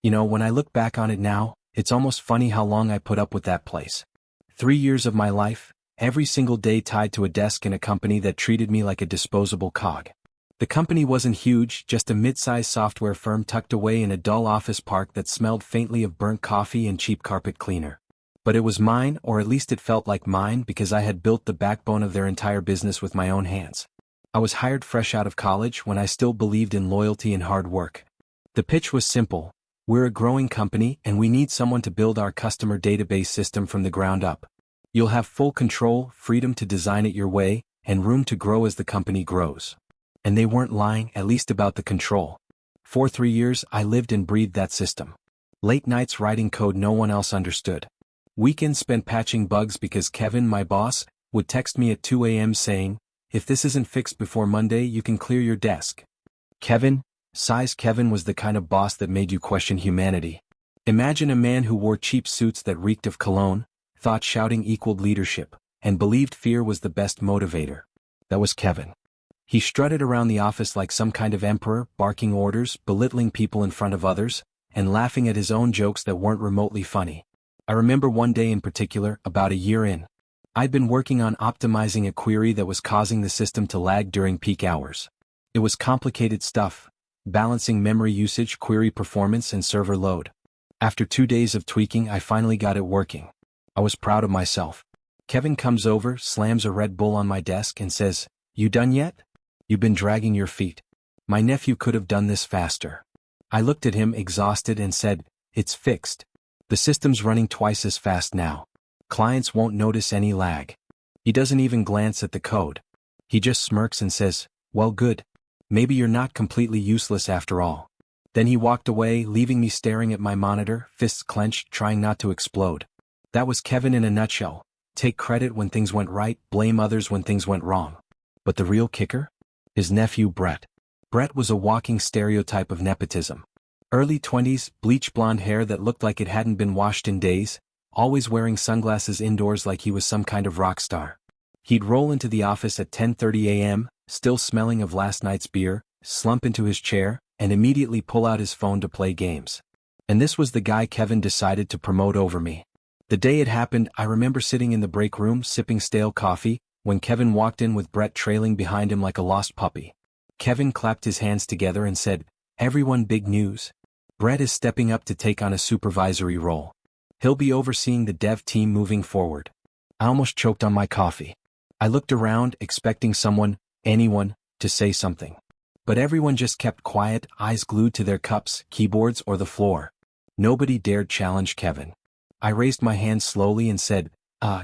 When I look back on it now, it's almost funny how long I put up with that place. 3 years of my life, every single day tied to a desk in a company that treated me like a disposable cog. The company wasn't huge, just a mid-sized software firm tucked away in a dull office park that smelled faintly of burnt coffee and cheap carpet cleaner. But it was mine, or at least it felt like mine, because I had built the backbone of their entire business with my own hands. I was hired fresh out of college when I still believed in loyalty and hard work. The pitch was simple: we're a growing company and we need someone to build our customer database system from the ground up. You'll have full control, freedom to design it your way, and room to grow as the company grows. And they weren't lying, at least about the control. For 3 years, I lived and breathed that system. Late nights writing code no one else understood. Weekends spent patching bugs because Kevin, my boss, would text me at 2 a.m. saying, "If this isn't fixed before Monday, you can clear your desk." Kevin was the kind of boss that made you question humanity. Imagine a man who wore cheap suits that reeked of cologne, thought shouting equaled leadership, and believed fear was the best motivator. That was Kevin. He strutted around the office like some kind of emperor, barking orders, belittling people in front of others, and laughing at his own jokes that weren't remotely funny. I remember one day in particular, about a year in. I'd been working on optimizing a query that was causing the system to lag during peak hours. It was complicated stuff, balancing memory usage, query performance, and server load. After 2 days of tweaking, I finally got it working. I was proud of myself. Kevin comes over, slams a Red Bull on my desk, and says, "You done yet? You've been dragging your feet. My nephew could have done this faster." I looked at him exhausted and said, "It's fixed. The system's running twice as fast now. Clients won't notice any lag." He doesn't even glance at the code. He just smirks and says, "Well, good. Maybe you're not completely useless after all." Then he walked away, leaving me staring at my monitor, fists clenched, trying not to explode. That was Kevin in a nutshell. Take credit when things went right, blame others when things went wrong. But the real kicker? His nephew Brett. Brett was a walking stereotype of nepotism. Early 20s, bleach blonde hair that looked like it hadn't been washed in days, always wearing sunglasses indoors like he was some kind of rock star. He'd roll into the office at 10:30 a.m., still smelling of last night's beer, slump into his chair, and immediately pull out his phone to play games. And this was the guy Kevin decided to promote over me. The day it happened, I remember sitting in the break room sipping stale coffee, when Kevin walked in with Brett trailing behind him like a lost puppy. Kevin clapped his hands together and said, "Everyone, big news. Brett is stepping up to take on a supervisory role. He'll be overseeing the dev team moving forward." I almost choked on my coffee. I looked around, expecting anyone, to say something. But everyone just kept quiet, eyes glued to their cups, keyboards, or the floor. Nobody dared challenge Kevin. I raised my hand slowly and said,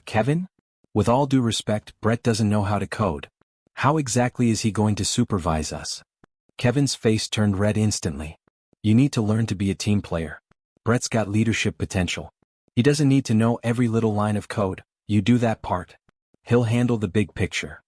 Kevin? With all due respect, Brett doesn't know how to code. How exactly is he going to supervise us?" Kevin's face turned red instantly. "You need to learn to be a team player. Brett's got leadership potential. He doesn't need to know every little line of code. You do that part. He'll handle the big picture."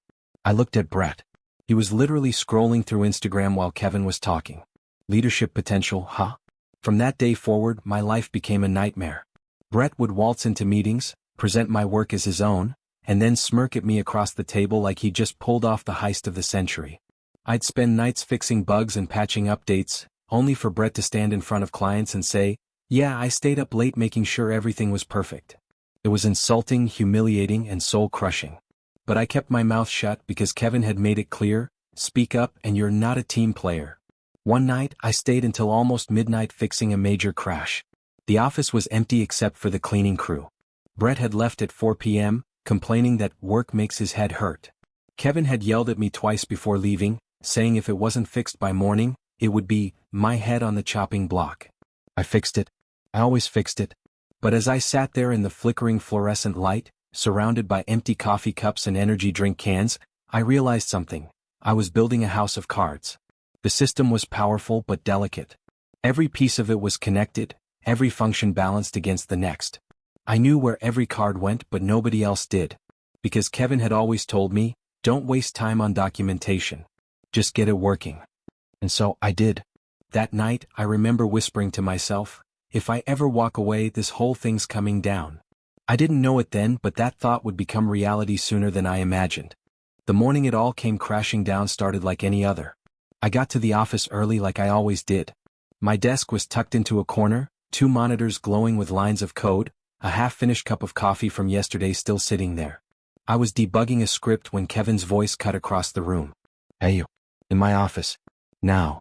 I looked at Brett. He was literally scrolling through Instagram while Kevin was talking. Leadership potential, huh? From that day forward, my life became a nightmare. Brett would waltz into meetings, present my work as his own, and then smirk at me across the table like he just pulled off the heist of the century. I'd spend nights fixing bugs and patching updates, only for Brett to stand in front of clients and say, "Yeah, I stayed up late making sure everything was perfect." It was insulting, humiliating, and soul-crushing. But I kept my mouth shut because Kevin had made it clear, "Speak up and you're not a team player." One night, I stayed until almost midnight fixing a major crash. The office was empty except for the cleaning crew. Brett had left at 4 p.m., complaining that work makes his head hurt. Kevin had yelled at me twice before leaving, saying if it wasn't fixed by morning, it would be my head on the chopping block. I fixed it. I always fixed it. But as I sat there in the flickering fluorescent light, surrounded by empty coffee cups and energy drink cans, I realized something. I was building a house of cards. The system was powerful but delicate. Every piece of it was connected, every function balanced against the next. I knew where every card went, but nobody else did. Because Kevin had always told me, "Don't waste time on documentation. Just get it working." And so I did. That night, I remember whispering to myself, "If I ever walk away, this whole thing's coming down." I didn't know it then, but that thought would become reality sooner than I imagined. The morning it all came crashing down started like any other. I got to the office early like I always did. My desk was tucked into a corner, two monitors glowing with lines of code, a half-finished cup of coffee from yesterday still sitting there. I was debugging a script when Kevin's voice cut across the room. "Hey you. In my office. Now."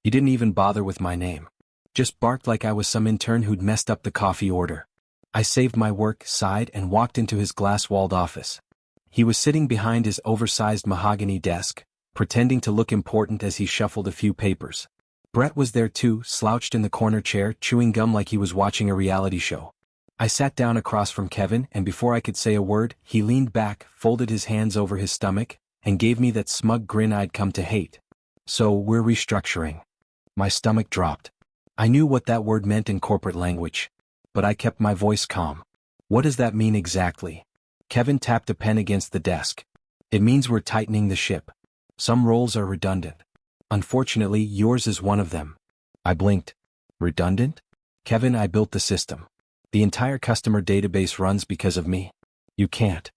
He didn't even bother with my name. Just barked like I was some intern who'd messed up the coffee order. I saved my work, sighed, and walked into his glass-walled office. He was sitting behind his oversized mahogany desk, pretending to look important as he shuffled a few papers. Brett was there too, slouched in the corner chair, chewing gum like he was watching a reality show. I sat down across from Kevin, and before I could say a word, he leaned back, folded his hands over his stomach, and gave me that smug grin I'd come to hate. "So we're restructuring." My stomach dropped. I knew what that word meant in corporate language. But I kept my voice calm. "What does that mean exactly?" Kevin tapped a pen against the desk. "It means we're tightening the ship. Some roles are redundant. Unfortunately, yours is one of them." I blinked. "Redundant?" "Kevin, I built the system. The entire customer database runs because of me. You can't."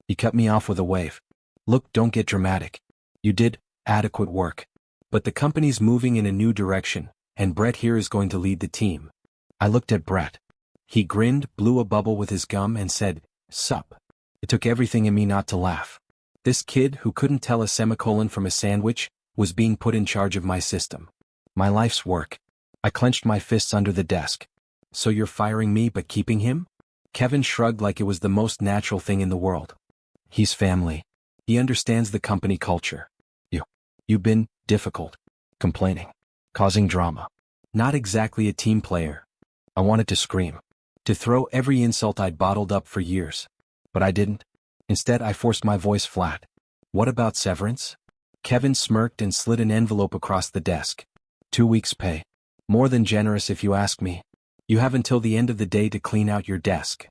He cut me off with a wave. "Look, don't get dramatic. You did adequate work. But the company's moving in a new direction, and Brett here is going to lead the team." I looked at Brett. He grinned, blew a bubble with his gum, and said, "Sup." It took everything in me not to laugh. This kid, who couldn't tell a semicolon from a sandwich, was being put in charge of my system. My life's work. I clenched my fists under the desk. "So you're firing me but keeping him?" Kevin shrugged like it was the most natural thing in the world. "He's family. He understands the company culture. You've been difficult. Complaining. Causing drama. Not exactly a team player." I wanted to scream. To throw every insult I'd bottled up for years. But I didn't. Instead, I forced my voice flat. "What about severance?" Kevin smirked and slid an envelope across the desk. 2 weeks' pay. More than generous if you ask me. You have until the end of the day to clean out your desk.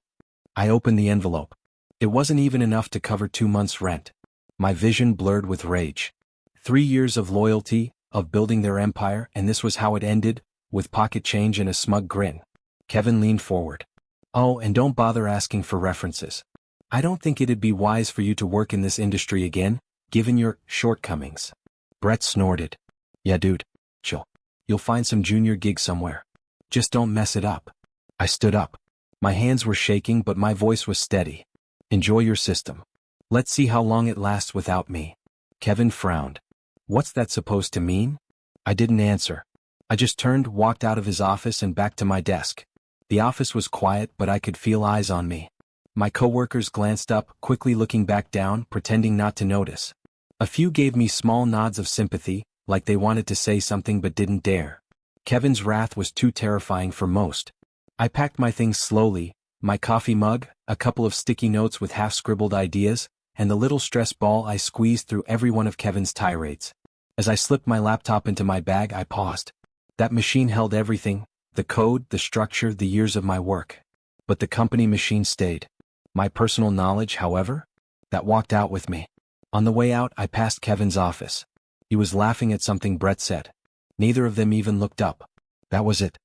I opened the envelope. It wasn't even enough to cover 2 months' rent. My vision blurred with rage. 3 years of loyalty, of building their empire, and this was how it ended, with pocket change and a smug grin. Kevin leaned forward. "Oh, and don't bother asking for references. I don't think it'd be wise for you to work in this industry again, given your shortcomings." Brett snorted. "Yeah dude, chill. You'll find some junior gig somewhere. Just don't mess it up." I stood up. My hands were shaking but my voice was steady. "Enjoy your system. Let's see how long it lasts without me." Kevin frowned. "What's that supposed to mean?" I didn't answer. I just turned, walked out of his office and back to my desk. The office was quiet but I could feel eyes on me. My coworkers glanced up, quickly looking back down, pretending not to notice. A few gave me small nods of sympathy, like they wanted to say something but didn't dare. Kevin's wrath was too terrifying for most. I packed my things slowly, my coffee mug, a couple of sticky notes with half-scribbled ideas, and the little stress ball I squeezed through every one of Kevin's tirades. As I slipped my laptop into my bag, I paused. That machine held everything, the code, the structure, the years of my work. But the company machine stayed. My personal knowledge, however, that walked out with me. On the way out, I passed Kevin's office. He was laughing at something Brett said. Neither of them even looked up. That was it.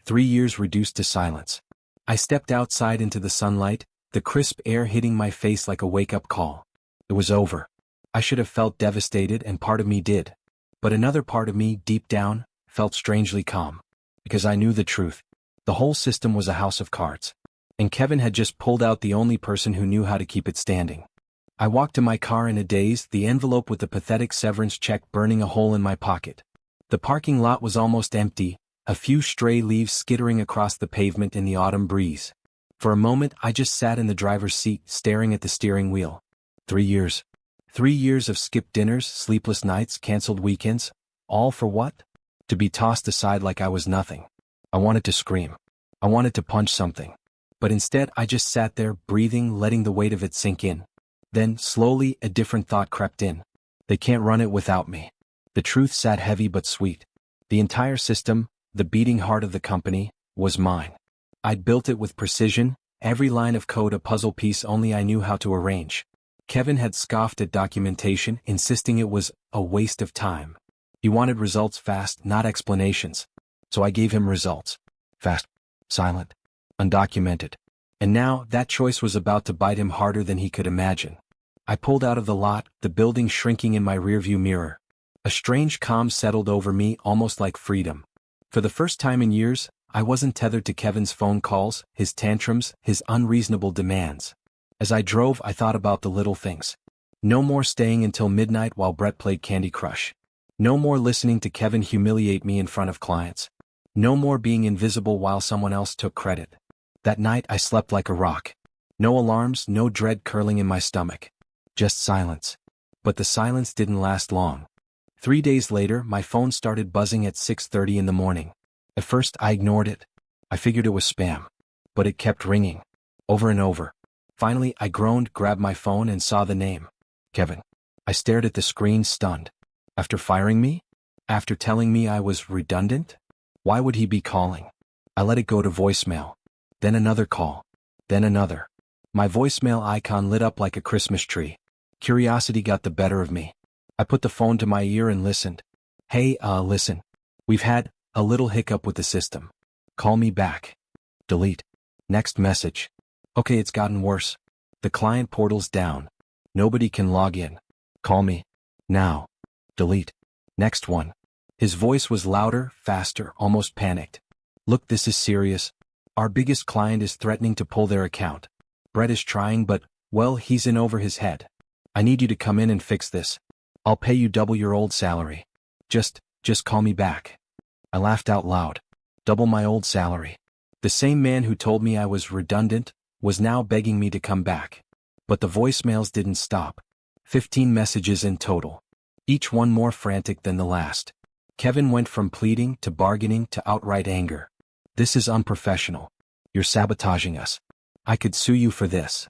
3 years reduced to silence. I stepped outside into the sunlight, the crisp air hitting my face like a wake-up call. It was over. I should have felt devastated, and part of me did. But another part of me, deep down, felt strangely calm. Because I knew the truth. The whole system was a house of cards. And Kevin had just pulled out the only person who knew how to keep it standing. I walked to my car in a daze, the envelope with the pathetic severance check burning a hole in my pocket. The parking lot was almost empty, a few stray leaves skittering across the pavement in the autumn breeze. For a moment, I just sat in the driver's seat, staring at the steering wheel. 3 years. 3 years of skipped dinners, sleepless nights, canceled weekends. All for what? To be tossed aside like I was nothing. I wanted to scream. I wanted to punch something. But instead, I just sat there, breathing, letting the weight of it sink in. Then, slowly, a different thought crept in. They can't run it without me. The truth sat heavy but sweet. The entire system, the beating heart of the company, was mine. I'd built it with precision, every line of code a puzzle piece only I knew how to arrange. Kevin had scoffed at documentation, insisting it was a waste of time. He wanted results fast, not explanations. So I gave him results. Fast, silent, undocumented. And now, that choice was about to bite him harder than he could imagine. I pulled out of the lot, the building shrinking in my rearview mirror. A strange calm settled over me, almost like freedom. For the first time in years, I wasn't tethered to Kevin's phone calls, his tantrums, his unreasonable demands. As I drove, I thought about the little things. No more staying until midnight while Brett played Candy Crush. No more listening to Kevin humiliate me in front of clients. No more being invisible while someone else took credit. That night I slept like a rock. No alarms, no dread curling in my stomach. Just silence. But the silence didn't last long. 3 days later, my phone started buzzing at 6:30 in the morning. At first, I ignored it. I figured it was spam. But it kept ringing. Over and over. Finally, I groaned, grabbed my phone, and saw the name. Kevin. I stared at the screen, stunned. After firing me? After telling me I was redundant? Why would he be calling? I let it go to voicemail. Then another call. Then another. My voicemail icon lit up like a Christmas tree. Curiosity got the better of me. I put the phone to my ear and listened. Hey, listen. We've had a little hiccup with the system. Call me back. Delete. Next message. Okay, it's gotten worse. The client portal's down. Nobody can log in. Call me. Now. Delete. Next one. His voice was louder, faster, almost panicked. Look, this is serious. Our biggest client is threatening to pull their account. Brett is trying, but, well, he's in over his head. I need you to come in and fix this. I'll pay you double your old salary. Just call me back. I laughed out loud. Double my old salary. The same man who told me I was redundant was now begging me to come back. But the voicemails didn't stop. 15 messages in total. Each one more frantic than the last. Kevin went from pleading to bargaining to outright anger. This is unprofessional. You're sabotaging us. I could sue you for this.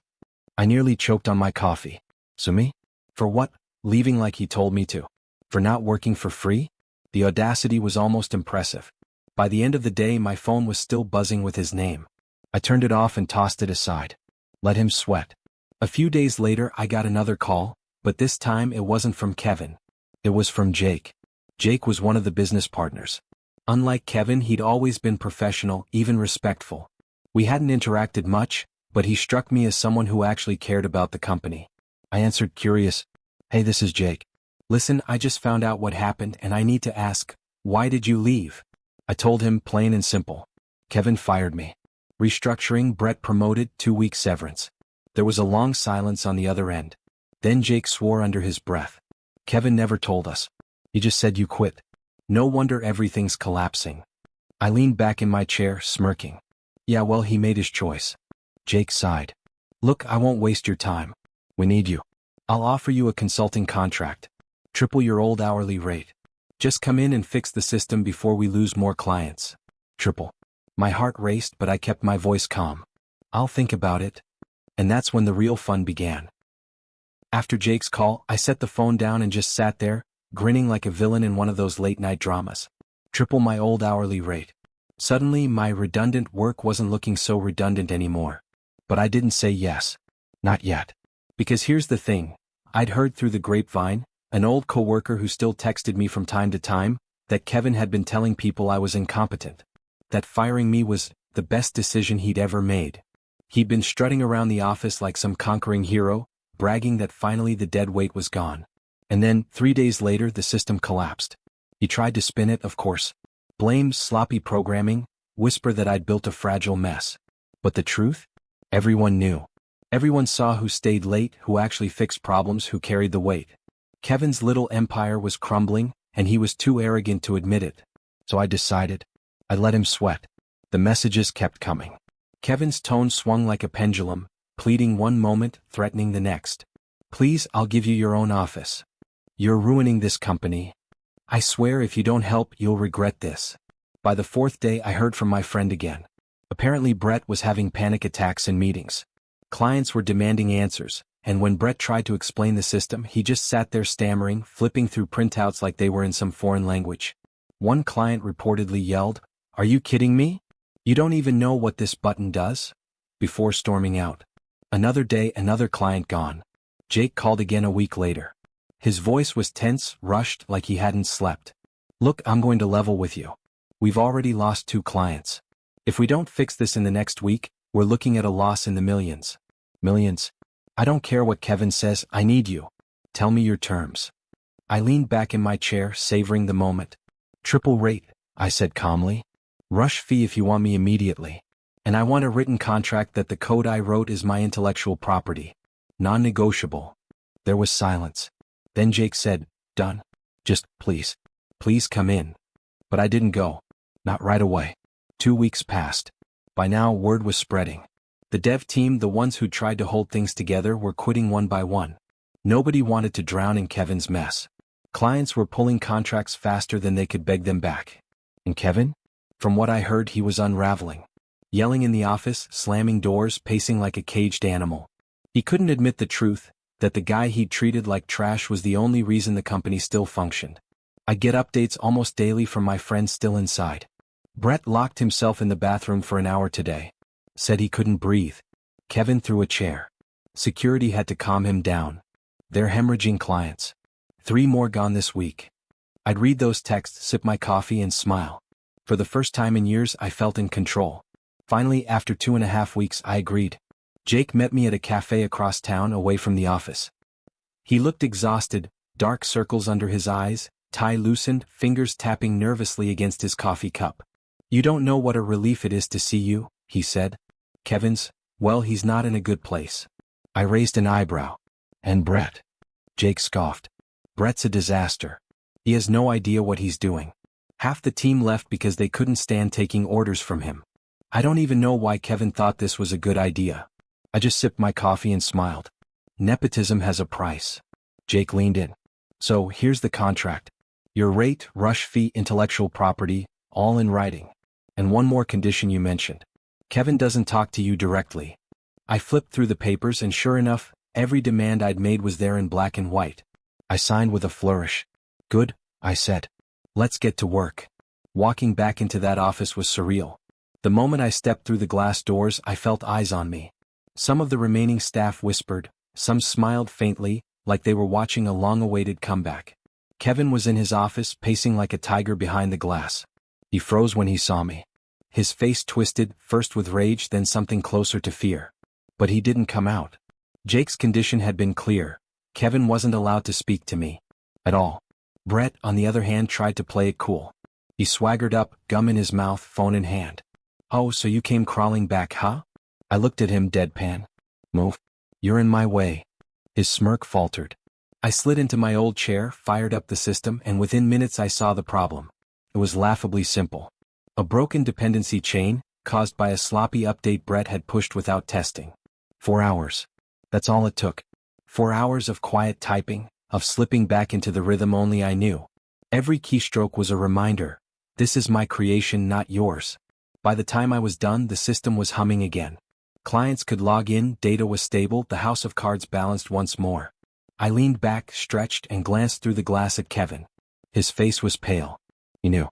I nearly choked on my coffee. Sue me? For what? Leaving like he told me to. For not working for free? The audacity was almost impressive. By the end of the day, my phone was still buzzing with his name. I turned it off and tossed it aside. Let him sweat. A few days later, I got another call, but this time it wasn't from Kevin. It was from Jake. Jake was one of the business partners. Unlike Kevin, he'd always been professional, even respectful. We hadn't interacted much, but he struck me as someone who actually cared about the company. I answered, curious. Hey, this is Jake. Listen, I just found out what happened and I need to ask, why did you leave? I told him, plain and simple. Kevin fired me. Restructuring, Brett promoted, 2-week severance. There was a long silence on the other end. Then Jake swore under his breath. Kevin never told us. He just said you quit. No wonder everything's collapsing. I leaned back in my chair, smirking. Yeah, well, he made his choice. Jake sighed. Look, I won't waste your time. We need you. I'll offer you a consulting contract. Triple your old hourly rate. Just come in and fix the system before we lose more clients. Triple. My heart raced, but I kept my voice calm. I'll think about it. And that's when the real fun began. After Jake's call, I set the phone down and just sat there, grinning like a villain in one of those late-night dramas. Triple my old hourly rate. Suddenly, my redundant work wasn't looking so redundant anymore. But I didn't say yes. Not yet. Because here's the thing. I'd heard through the grapevine, an old coworker who still texted me from time to time, that Kevin had been telling people I was incompetent. That firing me was the best decision he'd ever made. He'd been strutting around the office like some conquering hero, bragging that finally the dead weight was gone. And then, 3 days later, the system collapsed. He tried to spin it, of course. Blame sloppy programming, whisper that I'd built a fragile mess. But the truth? Everyone knew. Everyone saw who stayed late, who actually fixed problems, who carried the weight. Kevin's little empire was crumbling, and he was too arrogant to admit it. So I decided. I let him sweat. The messages kept coming. Kevin's tone swung like a pendulum, pleading one moment, threatening the next. Please, I'll give you your own office. You're ruining this company. I swear if you don't help, you'll regret this. By the 4th day, I heard from my friend again. Apparently Brett was having panic attacks in meetings. Clients were demanding answers, and when Brett tried to explain the system, he just sat there stammering, flipping through printouts like they were in some foreign language. One client reportedly yelled, "Are you kidding me? You don't even know what this button does?" before storming out. Another day, another client gone. Jake called again a week later. His voice was tense, rushed, like he hadn't slept. Look, I'm going to level with you. We've already lost 2 clients. If we don't fix this in the next week, we're looking at a loss in the millions. Millions? I don't care what Kevin says, I need you. Tell me your terms. I leaned back in my chair, savoring the moment. Triple rate, I said calmly. Rush fee if you want me immediately. And I want a written contract that the code I wrote is my intellectual property. Non-negotiable. There was silence. Then Jake said, done. Just, please come in. But I didn't go. Not right away. 2 weeks passed. By now word was spreading. The dev team, the ones who tried to hold things together, were quitting one by one. Nobody wanted to drown in Kevin's mess. Clients were pulling contracts faster than they could beg them back. And Kevin? From what I heard, he was unraveling. Yelling in the office, slamming doors, pacing like a caged animal. He couldn't admit the truth, that the guy he'd treated like trash was the only reason the company still functioned. I get updates almost daily from my friends still inside. Brett locked himself in the bathroom for an hour today. Said he couldn't breathe. Kevin threw a chair. Security had to calm him down. They're hemorrhaging clients. 3 more gone this week. I'd read those texts, sip my coffee, and smile. For the first time in years, I felt in control. Finally, after 2.5 weeks, I agreed. Jake met me at a cafe across town away from the office. He looked exhausted, dark circles under his eyes, tie loosened, fingers tapping nervously against his coffee cup. You don't know what a relief it is to see you, he said. Well, he's not in a good place. I raised an eyebrow. And Brett? Jake scoffed. Brett's a disaster. He has no idea what he's doing. Half the team left because they couldn't stand taking orders from him. I don't even know why Kevin thought this was a good idea. I just sipped my coffee and smiled. Nepotism has a price. Jake leaned in. So, here's the contract. Your rate, rush fee, intellectual property, all in writing. And one more condition you mentioned. Kevin doesn't talk to you directly. I flipped through the papers and sure enough, every demand I'd made was there in black and white. I signed with a flourish. Good, I said. Let's get to work. Walking back into that office was surreal. The moment I stepped through the glass doors, I felt eyes on me. Some of the remaining staff whispered, some smiled faintly, like they were watching a long-awaited comeback. Kevin was in his office, pacing like a tiger behind the glass. He froze when he saw me. His face twisted, first with rage, then something closer to fear. But he didn't come out. Jake's condition had been clear. Kevin wasn't allowed to speak to me. At all. Brett, on the other hand, tried to play it cool. He swaggered up, gum in his mouth, phone in hand. Oh, so you came crawling back, huh? I looked at him deadpan. Move. You're in my way. His smirk faltered. I slid into my old chair, fired up the system, and within minutes I saw the problem. It was laughably simple. A broken dependency chain, caused by a sloppy update Brett had pushed without testing. 4 hours. That's all it took. 4 hours of quiet typing, of slipping back into the rhythm only I knew. Every keystroke was a reminder. This is my creation, not yours. By the time I was done, the system was humming again. Clients could log in, data was stable, the house of cards balanced once more. I leaned back, stretched, and glanced through the glass at Kevin. His face was pale. He knew.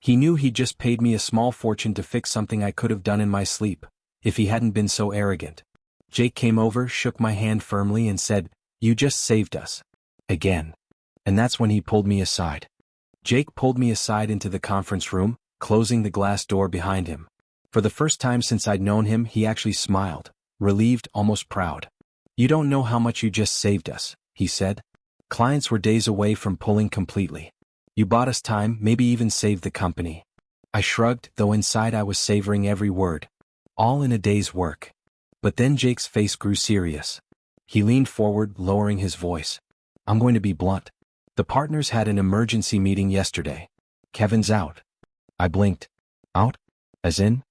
He knew he'd just paid me a small fortune to fix something I could have done in my sleep, if he hadn't been so arrogant. Jake came over, shook my hand firmly, and said, "You just saved us." Again. And that's when he pulled me aside. Jake pulled me aside into the conference room, closing the glass door behind him. For the first time since I'd known him, he actually smiled, relieved, almost proud. "You don't know how much you just saved us," he said. "Clients were days away from pulling completely. You bought us time, maybe even saved the company." I shrugged, though inside I was savoring every word. All in a day's work. But then Jake's face grew serious. He leaned forward, lowering his voice. "I'm going to be blunt. The partners had an emergency meeting yesterday. Kevin's out." I blinked. Out? As in?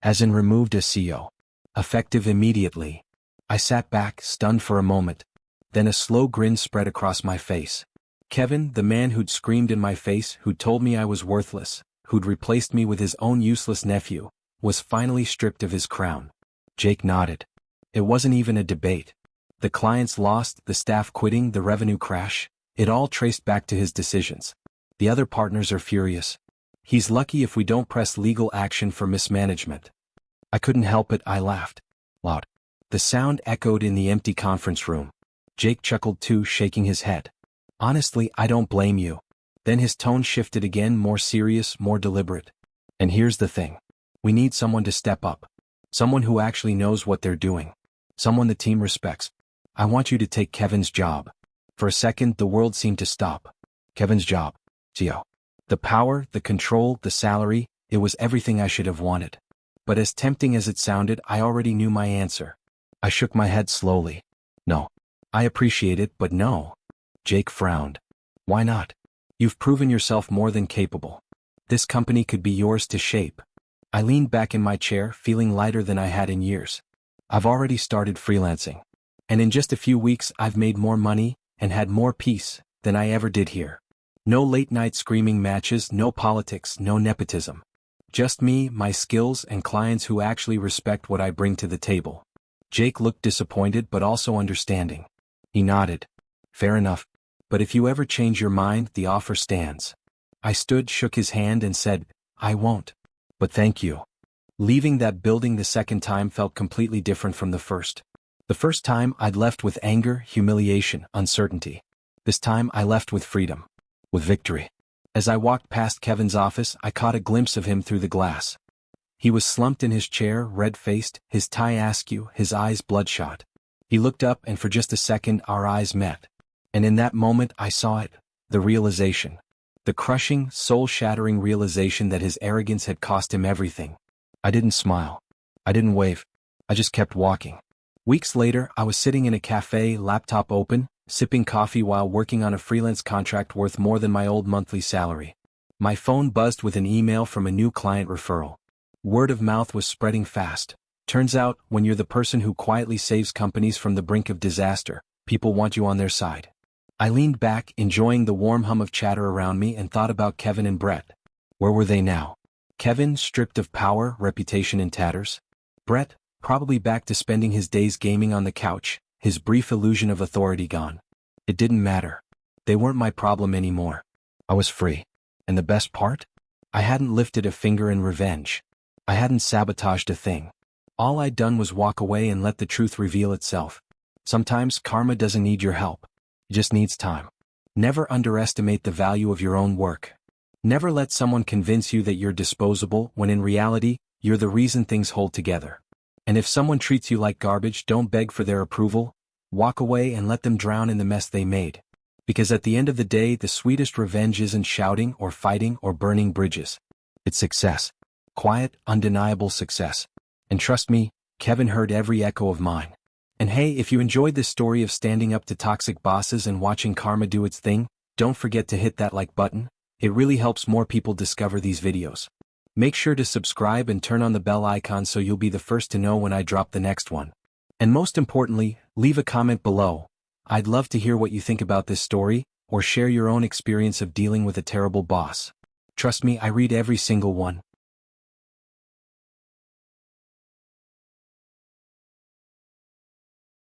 As in removed as CEO. Effective immediately. I sat back, stunned for a moment. Then a slow grin spread across my face. Kevin, the man who'd screamed in my face, who'd told me I was worthless, who'd replaced me with his own useless nephew, was finally stripped of his crown. Jake nodded. It wasn't even a debate. The clients lost, the staff quitting, the revenue crash, it all traced back to his decisions. The other partners are furious. He's lucky if we don't press legal action for mismanagement. I couldn't help it, I laughed. Loud. The sound echoed in the empty conference room. Jake chuckled too, shaking his head. "Honestly, I don't blame you." Then his tone shifted again, more serious, more deliberate. "And here's the thing. We need someone to step up. Someone who actually knows what they're doing. Someone the team respects. I want you to take Kevin's job." For a second, the world seemed to stop. Kevin's job. CEO. The power, the control, the salary, it was everything I should have wanted. But as tempting as it sounded, I already knew my answer. I shook my head slowly. No. I appreciate it, but no. Jake frowned. Why not? You've proven yourself more than capable. This company could be yours to shape. I leaned back in my chair, feeling lighter than I had in years. I've already started freelancing. And in just a few weeks I've made more money, and had more peace, than I ever did here. No late-night screaming matches, no politics, no nepotism. Just me, my skills, and clients who actually respect what I bring to the table. Jake looked disappointed but also understanding. He nodded. Fair enough. But if you ever change your mind, the offer stands. I stood, shook his hand and said, I won't. But thank you. Leaving that building the second time felt completely different from the first. The first time I'd left with anger, humiliation, uncertainty. This time I left with freedom. With victory. As I walked past Kevin's office, I caught a glimpse of him through the glass. He was slumped in his chair, red-faced, his tie askew, his eyes bloodshot. He looked up and for just a second our eyes met. And in that moment I saw it, the realization. The crushing, soul-shattering realization that his arrogance had cost him everything. I didn't smile. I didn't wave. I just kept walking. Weeks later, I was sitting in a cafe, laptop open, sipping coffee while working on a freelance contract worth more than my old monthly salary. My phone buzzed with an email from a new client referral. Word of mouth was spreading fast. Turns out, when you're the person who quietly saves companies from the brink of disaster, people want you on their side. I leaned back, enjoying the warm hum of chatter around me, and thought about Kevin and Brett. Where were they now? Kevin, stripped of power, reputation in tatters. Brett, probably back to spending his days gaming on the couch, his brief illusion of authority gone. It didn't matter. They weren't my problem anymore. I was free. And the best part? I hadn't lifted a finger in revenge. I hadn't sabotaged a thing. All I'd done was walk away and let the truth reveal itself. Sometimes karma doesn't need your help. It just needs time. Never underestimate the value of your own work. Never let someone convince you that you're disposable when in reality, you're the reason things hold together. And if someone treats you like garbage, don't beg for their approval. Walk away and let them drown in the mess they made. Because at the end of the day, the sweetest revenge isn't shouting or fighting or burning bridges. It's success. Quiet, undeniable success. And trust me, Kevin heard every echo of mine. And hey, if you enjoyed this story of standing up to toxic bosses and watching karma do its thing, don't forget to hit that like button. It really helps more people discover these videos. Make sure to subscribe and turn on the bell icon so you'll be the first to know when I drop the next one. And most importantly, leave a comment below. I'd love to hear what you think about this story, or share your own experience of dealing with a terrible boss. Trust me, I read every single one.